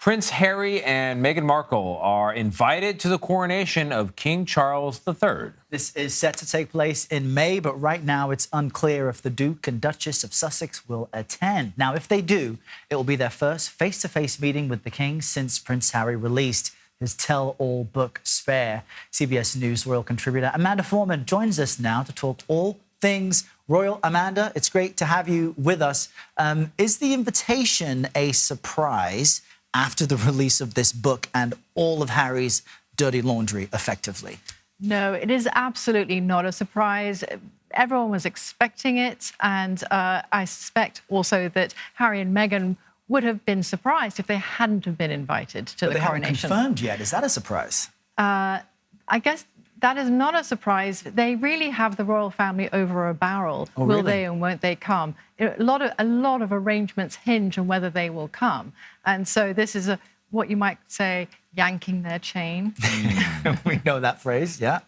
Prince Harry and Meghan Markle are invited to the coronation of King Charles III. This is set to take place in May, but right now it's unclear if the Duke and Duchess of Sussex will attend. Now, if they do, it will be their first face-to-face meeting with the King since Prince Harry released his tell-all book, Spare. CBS News royal contributor Amanda Foreman joins us now to talk all things royal. Amanda, it's great to have you with us. Is the invitation a surprise after the release of this book and all of Harry's dirty laundry, effectively? No, it is absolutely not a surprise. Everyone was expecting it, and I suspect also that Harry and Meghan would have been surprised if they hadn't have been invited to the coronation. They haven't confirmed yet. Is that a surprise? I guess that is not a surprise. They really have the royal family over a barrel. Oh, will really? they and won't they come? A lot of arrangements hinge on whether they will come. And so this is what you might say, yanking their chain. We know that phrase, yeah.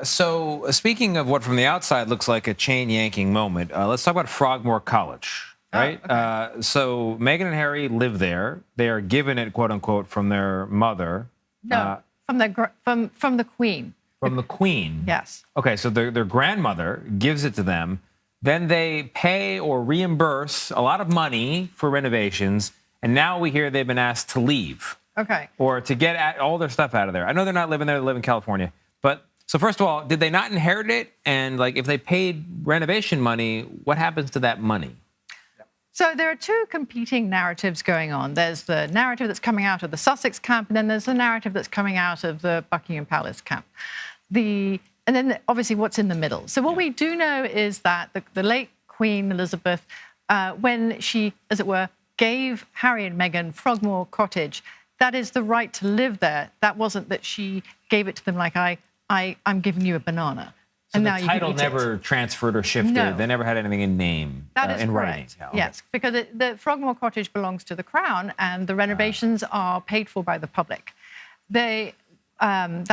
So speaking of what from the outside looks like a chain yanking moment, let's talk about Frogmore College, right? Oh, okay. So Meghan and Harry live there. They are given it, quote unquote, from their mother. No, from the Queen. From the Queen? Yes. Okay, so their grandmother gives it to them. Then they pay or reimburse a lot of money for renovations, and now we hear they've been asked to leave. Okay. Or to get all their stuff out of there. I know they're not living there, they live in California. But, so first of all, did they not inherit it? And, like, if they paid renovation money, what happens to that money? So there are two competing narratives going on. There's the narrative that's coming out of the Sussex camp, and then there's the narrative that's coming out of the Buckingham Palace camp. And then, obviously, what's in the middle. So what we do know is that the late Queen Elizabeth, when she, as it were, gave Harry and Meghan Frogmore Cottage, that is the right to live there. That wasn't that she gave it to them like, I'm giving you a banana. So and the now you title can eat never transferred or shifted? No. They never had anything in name, that is in correct. writing? Yeah, okay. Yes, because the Frogmore Cottage belongs to the Crown, and the renovations are paid for by the public. That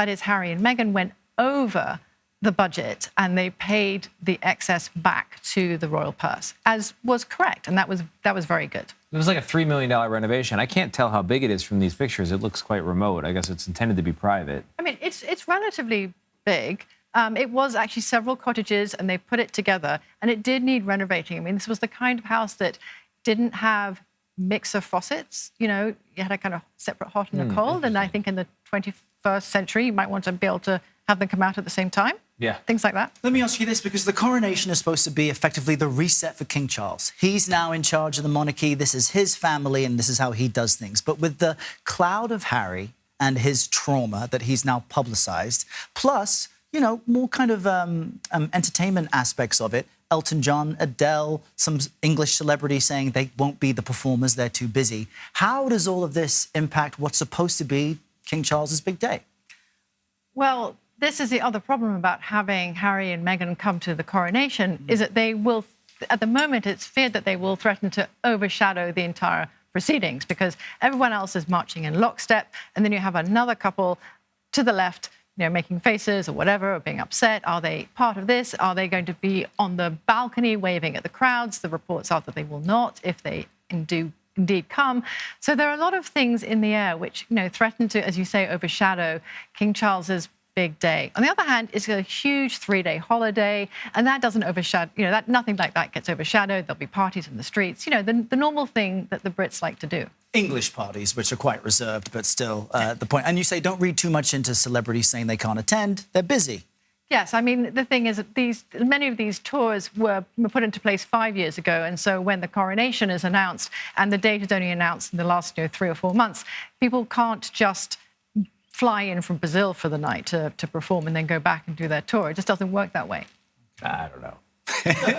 is, Harry and Meghan went over the budget, and they paid the excess back to the royal purse, as was correct, and that was very good. It was like a $3 million renovation. I can't tell how big it is from these pictures. It looks quite remote. I guess it's intended to be private. I mean, it's relatively big. It was actually several cottages, and they put it together, and it did need renovating. I mean, this was the kind of house that didn't have mixer faucets. You know, you had a kind of separate hot and a cold, and I think in the 21st century, you might want to be able to have them come out at the same time. Yeah. Things like that. Let me ask you this, because the coronation is supposed to be effectively the reset for King Charles. He's now in charge of the monarchy. This is his family, and this is how he does things. But with the cloud of Harry and his trauma that he's now publicised, plus, you know, more kind of entertainment aspects of it, Elton John, Adele, some English celebrities saying they won't be the performers, they're too busy. How does all of this impact what's supposed to be King Charles's big day? Well, this is the other problem about having Harry and Meghan come to the coronation, is that they will, at the moment, it's feared that they will threaten to overshadow the entire proceedings because everyone else is marching in lockstep, and then you have another couple to the left, you know, making faces or whatever, or being upset. Are they part of this? Are they going to be on the balcony waving at the crowds? The reports are that they will not, if they indeed come. So there are a lot of things in the air which, you know, threaten to, as you say, overshadow King Charles's big day. On the other hand, it's a huge 3-day holiday, and that doesn't overshadow, you know, nothing like that gets overshadowed. There'll be parties in the streets, you know, the normal thing that the Brits like to do. English parties, which are quite reserved, but still the point. And you say don't read too much into celebrities saying they can't attend. They're busy. Yes, I mean, the thing is that many of these tours were put into place 5 years ago, and so when the coronation is announced and the date is only announced in the last 3 or 4 months, people can't just fly in from Brazil for the night to perform and then go back and do their tour. It just doesn't work that way. I don't know.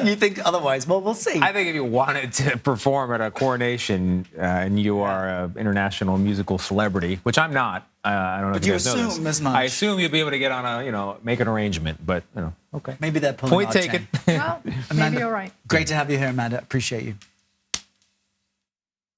You think otherwise? Well, we'll see. I think if you wanted to perform at a coronation and you are an international musical celebrity, which I'm not, I don't know if you guys know this. Assume as much. I assume you'd be able to get on a, you know, make an arrangement, but, you know, okay. Maybe they're pulling Point our taken. chain. Well, Amanda, maybe you're right. Great to have you here, Amanda. Appreciate you.